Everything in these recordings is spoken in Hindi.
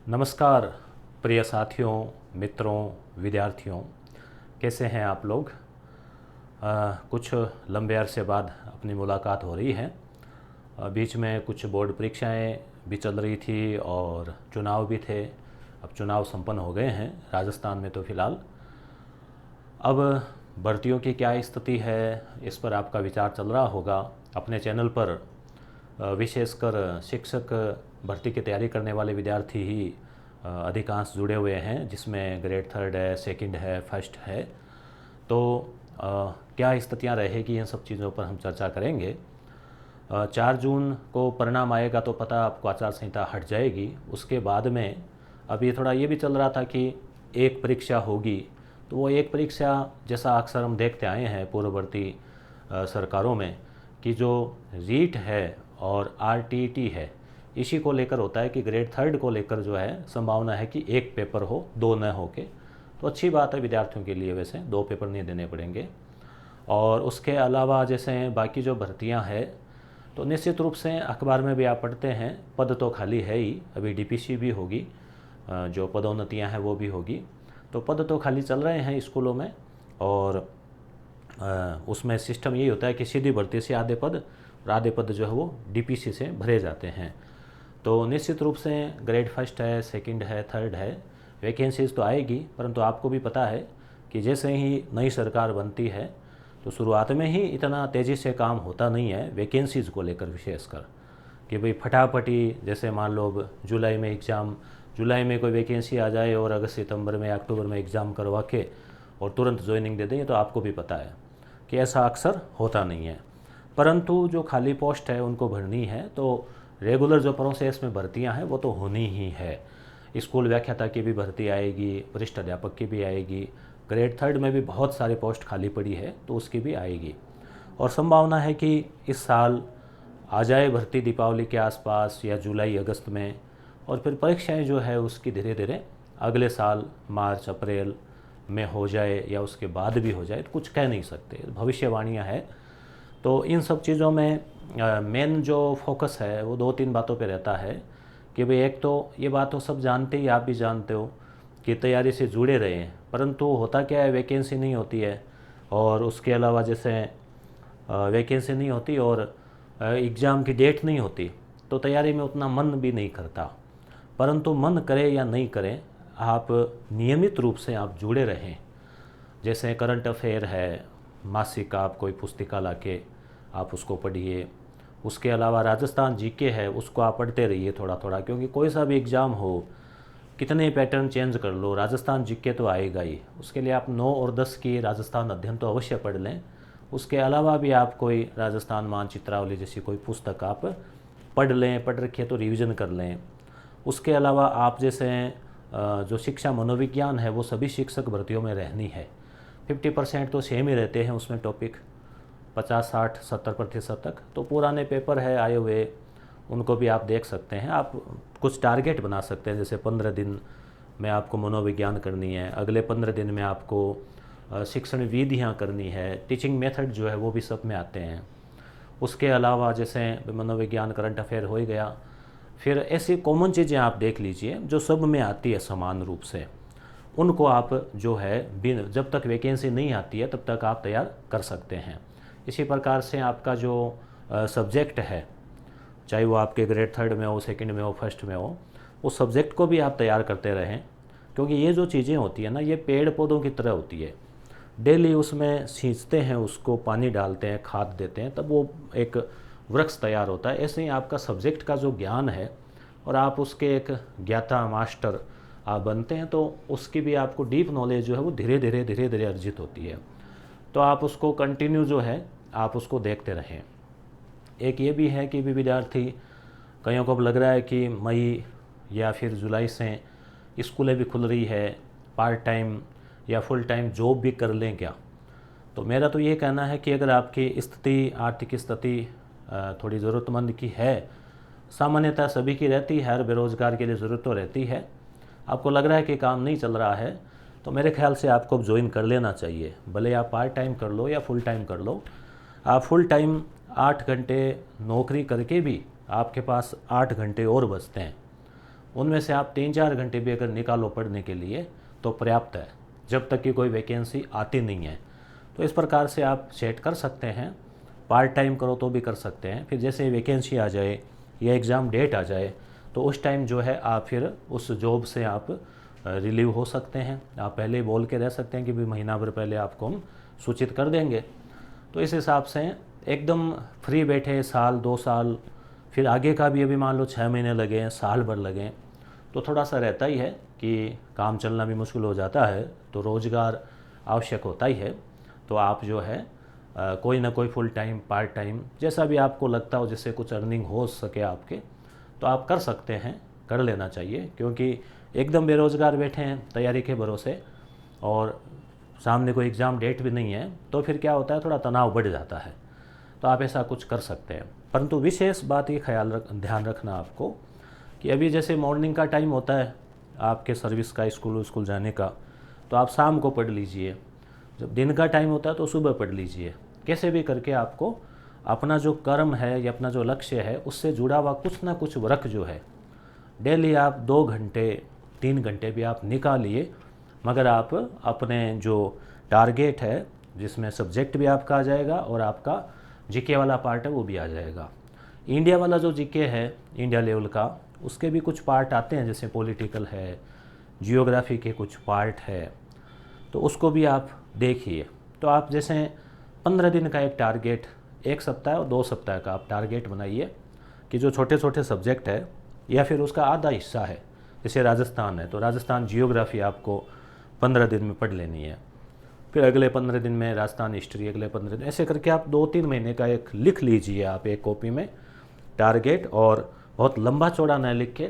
नमस्कार प्रिय साथियों, मित्रों, विद्यार्थियों, कैसे हैं आप लोग। कुछ लंबे अरसे बाद अपनी मुलाकात हो रही है। बीच में कुछ बोर्ड परीक्षाएं भी चल रही थी और चुनाव भी थे। अब चुनाव संपन्न हो गए हैं राजस्थान में तो फ़िलहाल। अब भर्तियों की क्या स्थिति है, इस पर आपका विचार चल रहा होगा। अपने चैनल पर विशेषकर शिक्षक भर्ती की तैयारी करने वाले विद्यार्थी ही अधिकांश जुड़े हुए हैं, जिसमें ग्रेड थर्ड है, सेकंड है, फर्स्ट है। तो क्या स्थितियां रहेगी, इन सब चीज़ों पर हम चर्चा करेंगे। 4 जून को परिणाम आएगा तो पता आपको आचार संहिता हट जाएगी। उसके बाद में अब ये थोड़ा ये भी चल रहा था कि एक परीक्षा होगी, तो वो एक परीक्षा जैसा अक्सर हम देखते आए हैं पूर्ववर्ती सरकारों में कि जो रीट है और आरटीटी है, इसी को लेकर होता है कि ग्रेड थर्ड को लेकर जो है संभावना है कि एक पेपर हो, दो न हो के। तो अच्छी बात है विद्यार्थियों के लिए, वैसे 2 पेपर नहीं देने पड़ेंगे। और उसके अलावा जैसे बाकी जो भर्तियां हैं, तो निश्चित रूप से अखबार में भी आप पढ़ते हैं, पद तो खाली है ही। अभी डीपीसी भी होगी, जो पदोन्नतियां हैं वो भी होगी। तो पद तो खाली चल रहे हैं स्कूलों में। और उसमें सिस्टम यही होता है कि सीधी भर्ती से आधे पद और आधे पद जो है वो डीपीसी से भरे जाते हैं। तो निश्चित रूप से ग्रेड फर्स्ट है, सेकंड है, थर्ड है, वैकेंसीज तो आएगी। परंतु आपको भी पता है कि जैसे ही नई सरकार बनती है तो शुरुआत में ही इतना तेज़ी से काम होता नहीं है वैकेंसीज़ को लेकर, विशेषकर कि भाई फटाफटी जैसे मान लो जुलाई में एग्ज़ाम, जुलाई में कोई वैकेंसी आ जाए और अगस्त सितंबर में अक्टूबर में एग्ज़ाम करवा के और तुरंत ज्वाइनिंग दे दें। तो आपको भी पता है कि ऐसा अक्सर होता नहीं है। परंतु जो खाली पोस्ट है उनको भरनी है, तो रेगुलर जो प्रोसेस में भर्तियां हैं वो तो होनी ही है। स्कूल व्याख्याता की भी भर्ती आएगी, वरिष्ठ अध्यापक की भी आएगी। ग्रेड थर्ड में भी बहुत सारी पोस्ट खाली पड़ी है, तो उसकी भी आएगी। और संभावना है कि इस साल आ जाए भर्ती दीपावली के आसपास या जुलाई अगस्त में। और फिर परीक्षाएं जो है उसकी धीरे धीरे अगले साल मार्च अप्रैल में हो जाए या उसके बाद भी हो जाए, तो कुछ कह नहीं सकते, भविष्यवाणियाँ हैं। तो इन सब चीज़ों में मेन जो फोकस है वो 2-3 बातों पे रहता है कि भाई एक तो ये बात तो सब जानते ही, आप भी जानते हो कि तैयारी से जुड़े रहें। परंतु होता क्या है, वैकेंसी नहीं होती है। और उसके अलावा जैसे वैकेंसी नहीं होती और एग्ज़ाम की डेट नहीं होती, तो तैयारी में उतना मन भी नहीं करता। परंतु मन करे या नहीं करें, आप नियमित रूप से आप जुड़े रहें। जैसे करंट अफेयर है, मासिक आप कोई पुस्तिका लाके आप उसको पढ़िए। उसके अलावा राजस्थान जीके है, उसको आप पढ़ते रहिए थोड़ा थोड़ा, क्योंकि कोई सा भी एग्ज़ाम हो, कितने पैटर्न चेंज कर लो, राजस्थान जीके तो आएगा ही। उसके लिए आप 9 और 10 की राजस्थान अध्ययन तो अवश्य पढ़ लें। उसके अलावा भी आप कोई राजस्थान मानचित्रावली जैसी कोई पुस्तक आप पढ़ लें, पढ़ रखिए तो रिवीजन कर लें। उसके अलावा आप जैसे जो शिक्षा मनोविज्ञान है वो सभी शिक्षक भर्तियों में रहनी है। 50% तो सेम ही रहते हैं उसमें टॉपिक, 50, 60, 70% तक। तो पुराने पेपर है आए हुए, उनको भी आप देख सकते हैं। आप कुछ टारगेट बना सकते हैं, जैसे 15 दिन में आपको मनोविज्ञान करनी है, अगले 15 दिन में आपको शिक्षण विधियाँ करनी है, टीचिंग मेथड जो है वो भी सब में आते हैं। उसके अलावा जैसे मनोविज्ञान करंट अफेयर हो ही गया, फिर ऐसी कॉमन चीज़ें आप देख लीजिए जो सब में आती है समान रूप से। उनको आप जो है बिन जब तक वैकेंसी नहीं आती है तब तक आप तैयार कर सकते हैं। इसी प्रकार से आपका जो सब्जेक्ट है, चाहे वो आपके ग्रेड थर्ड में हो, सेकंड में हो, फर्स्ट में हो, उस सब्जेक्ट को भी आप तैयार करते रहें। क्योंकि ये जो चीज़ें होती है ना, ये पेड़ पौधों की तरह होती है। डेली उसमें सींचते हैं, उसको पानी डालते हैं, खाद देते हैं, तब वो एक वृक्ष तैयार होता है। ऐसे ही आपका सब्जेक्ट का जो ज्ञान है और आप उसके एक ज्ञाता मास्टर आप बनते हैं, तो उसकी भी आपको डीप नॉलेज जो है वो धीरे धीरे अर्जित होती है। तो आप उसको कंटिन्यू जो है आप उसको देखते रहें। एक ये भी है कि भी विद्यार्थी, कईयों को लग रहा है कि मई या फिर जुलाई से स्कूलें भी खुल रही है, पार्ट टाइम या फुल टाइम जॉब भी कर लें क्या। तो मेरा तो ये कहना है कि अगर आपकी स्थिति, आर्थिक स्थिति थोड़ी ज़रूरतमंद की है, सामान्यतः सभी की रहती है, हर बेरोज़गार के लिए ज़रूरत तो रहती है। आपको लग रहा है कि काम नहीं चल रहा है, तो मेरे ख्याल से आपको ज्वाइन कर लेना चाहिए। भले आप पार्ट टाइम कर लो या फुल टाइम कर लो। आप फुल टाइम 8 घंटे नौकरी करके भी आपके पास 8 घंटे और बचते हैं। उनमें से आप 3-4 घंटे भी अगर निकालो पढ़ने के लिए तो पर्याप्त है, जब तक कि कोई वैकेंसी आती नहीं है। तो इस प्रकार से आप सेट कर सकते हैं। पार्ट टाइम करो तो भी कर सकते हैं। फिर जैसे वैकेंसी आ जाए या एग्ज़ाम डेट आ जाए तो उस टाइम जो है आप फिर उस जॉब से आप रिलीव हो सकते हैं। आप पहले ही बोल के रह सकते हैं कि भाई महीना भर पहले आपको हम सूचित कर देंगे। तो इस हिसाब से एकदम फ्री बैठे साल 2 साल, फिर आगे का भी अभी मान लो 6 महीने लगें, साल भर लगें, तो थोड़ा सा रहता ही है कि काम चलना भी मुश्किल हो जाता है, तो रोज़गार आवश्यक होता ही है। तो आप जो है कोई ना कोई फुल टाइम, पार्ट टाइम, जैसा भी आपको लगता हो जिससे कुछ अर्निंग हो सके आपके, तो आप कर सकते हैं, कर लेना चाहिए। क्योंकि एकदम बेरोज़गार बैठे हैं तैयारी के भरोसे और सामने कोई एग्ज़ाम डेट भी नहीं है, तो फिर क्या होता है, थोड़ा तनाव बढ़ जाता है। तो आप ऐसा कुछ कर सकते हैं। परंतु विशेष बात ये ध्यान रखना आपको कि अभी जैसे मॉर्निंग का टाइम होता है आपके सर्विस का, स्कूल जाने का, तो आप शाम को पढ़ लीजिए। जब दिन का टाइम होता है तो सुबह पढ़ लीजिए। कैसे भी करके आपको अपना जो कर्म है या अपना जो लक्ष्य है उससे जुड़ा हुआ कुछ ना कुछ वर्क जो है डेली आप 2 घंटे 3 घंटे भी आप निकालिए, मगर आप अपने जो टारगेट है जिसमें सब्जेक्ट भी आपका आ जाएगा और आपका जीके वाला पार्ट है वो भी आ जाएगा। इंडिया वाला जो जीके है इंडिया लेवल का, उसके भी कुछ पार्ट आते हैं, जैसे पॉलिटिकल है, जियोग्राफी के कुछ पार्ट है, तो उसको भी आप देखिए। तो आप जैसे 15 दिन का एक टारगेट, 1 सप्ताह और 2 सप्ताह का आप टारगेट बनाइए कि जो छोटे छोटे सब्जेक्ट है या फिर उसका आधा हिस्सा है, जैसे राजस्थान है तो राजस्थान जियोग्राफी आपको 15 दिन में पढ़ लेनी है, फिर अगले 15 दिन में राजस्थान हिस्ट्री, अगले 15 दिन, ऐसे करके आप 2-3 महीने का एक लिख लीजिए आप एक कॉपी में टारगेट, और बहुत लंबा चौड़ा न लिख के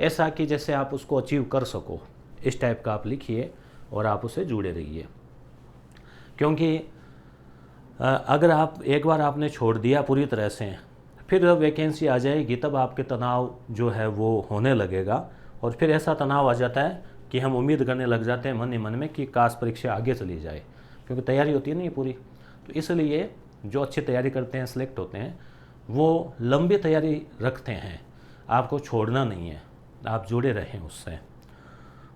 ऐसा कि जैसे आप उसको अचीव कर सको, इस टाइप का आप लिखिए और आप उससे जुड़े रहिए। क्योंकि अगर आप एक बार आपने छोड़ दिया पूरी तरह से, फिर जब वैकेंसी आ जाएगी तब आपके तनाव जो है वो होने लगेगा, और फिर ऐसा तनाव आ जाता है कि हम उम्मीद करने लग जाते हैं मन ही मन में कि काश परीक्षा आगे चली जाए, क्योंकि तैयारी होती है ना ये पूरी। तो इसलिए जो अच्छी तैयारी करते हैं, सेलेक्ट होते हैं, वो लंबी तैयारी रखते हैं, आपको छोड़ना नहीं है, आप जुड़े रहें उससे।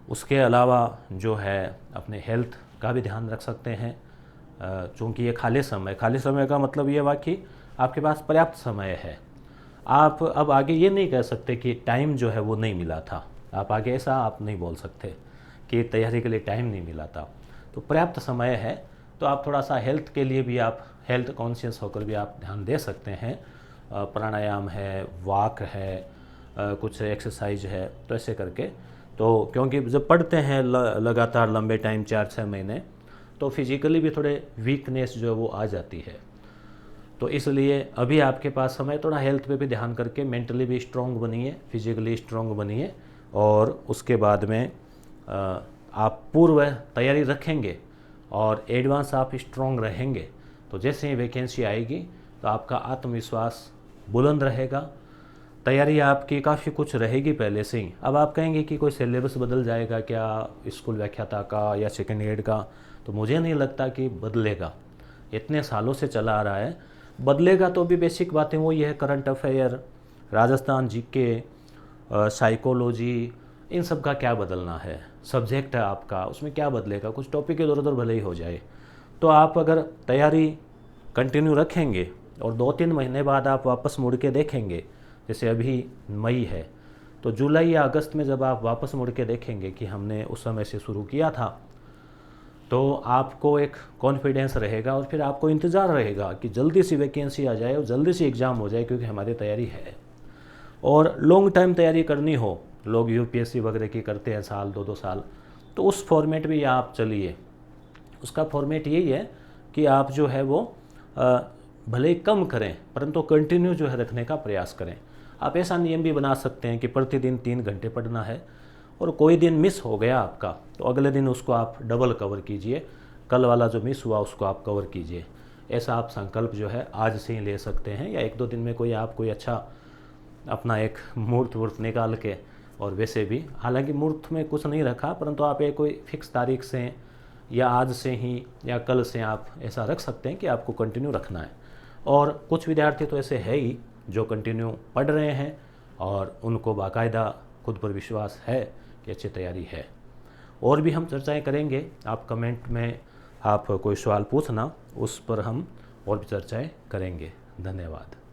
उसके अलावा जो है अपने हेल्थ का भी ध्यान रख सकते हैं, चूँकि ये खाली समय का मतलब ये हुआ कि आपके पास पर्याप्त समय है। आप अब आगे ये नहीं कह सकते कि टाइम जो है वो नहीं मिला था, आप आगे ऐसा आप नहीं बोल सकते कि तैयारी के लिए टाइम नहीं मिला था। तो पर्याप्त समय है, तो आप थोड़ा सा हेल्थ के लिए भी आप हेल्थ कॉन्शियस होकर भी आप ध्यान दे सकते हैं। प्राणायाम है, वॉक है, कुछ एक्सरसाइज है, तो ऐसे करके। तो क्योंकि जब पढ़ते हैं लगातार लंबे टाइम 4-6 महीने, तो फिजिकली भी थोड़े वीकनेस जो है वो आ जाती है। तो इसलिए अभी आपके पास समय, थोड़ा हेल्थ पे भी ध्यान करके मेंटली भी स्ट्रॉन्ग बनिए, फिजिकली स्ट्रॉन्ग बनिए, और उसके बाद में आप पूर्व तैयारी रखेंगे और एडवांस आप स्ट्रॉन्ग रहेंगे, तो जैसे ही वैकेंसी आएगी तो आपका आत्मविश्वास बुलंद रहेगा। तैयारी आपकी काफ़ी कुछ रहेगी पहले से ही। अब आप कहेंगे कि कोई सिलेबस बदल जाएगा क्या स्कूल व्याख्याता का या सेकेंड ग्रेड का, तो मुझे नहीं लगता कि बदलेगा, इतने सालों से चला आ रहा है। बदलेगा तो भी बेसिक बातें वही है, current affair, Rajasthan GK, psychology, इन सब का क्या बदलना है, सब्जेक्ट है आपका, उसमें क्या बदलेगा, कुछ टॉपिक इधर उधर भले ही हो जाए। तो आप अगर तैयारी कंटिन्यू रखेंगे और 2-3 महीने बाद आप वापस मुड़ के देखेंगे, जैसे अभी मई है, तो जुलाई या अगस्त में जब आप वापस मुड़ के देखेंगे कि हमने उस समय से शुरू किया था, तो आपको एक कॉन्फिडेंस रहेगा और फिर आपको इंतज़ार रहेगा कि जल्दी सी वैकेंसी आ जाए और जल्दी से एग्ज़ाम हो जाए, क्योंकि हमारी तैयारी है। और लॉन्ग टाइम तैयारी करनी हो, लोग यूपीएससी वगैरह की करते हैं साल 2-2 साल, तो उस फॉर्मेट में आप चलिए। उसका फॉर्मेट यही है कि आप जो है वो भले ही कम करें, परंतु कंटिन्यू जो है रखने का प्रयास करें। आप ऐसा नियम भी बना सकते हैं कि प्रतिदिन 3 घंटे पढ़ना है, और कोई दिन मिस हो गया आपका तो अगले दिन उसको आप डबल कवर कीजिए, कल वाला जो मिस हुआ उसको आप कवर कीजिए। ऐसा आप संकल्प जो है आज से ही ले सकते हैं, या 1-2 दिन में कोई अच्छा अपना एक मुहूर्त वूर्त निकाल के, और वैसे भी हालांकि मुहूर्त में कुछ नहीं रखा, परंतु आप एक कोई फिक्स तारीख से या आज से ही या कल से आप ऐसा रख सकते हैं कि आपको कंटिन्यू रखना है। और कुछ विद्यार्थी तो ऐसे है ही जो कंटिन्यू पढ़ रहे हैं और उनको बाकायदा खुद पर विश्वास है कि अच्छी तैयारी है। और भी हम चर्चाएं करेंगे, आप कमेंट में आप कोई सवाल पूछना, उस पर हम और भी चर्चाएं करेंगे। धन्यवाद।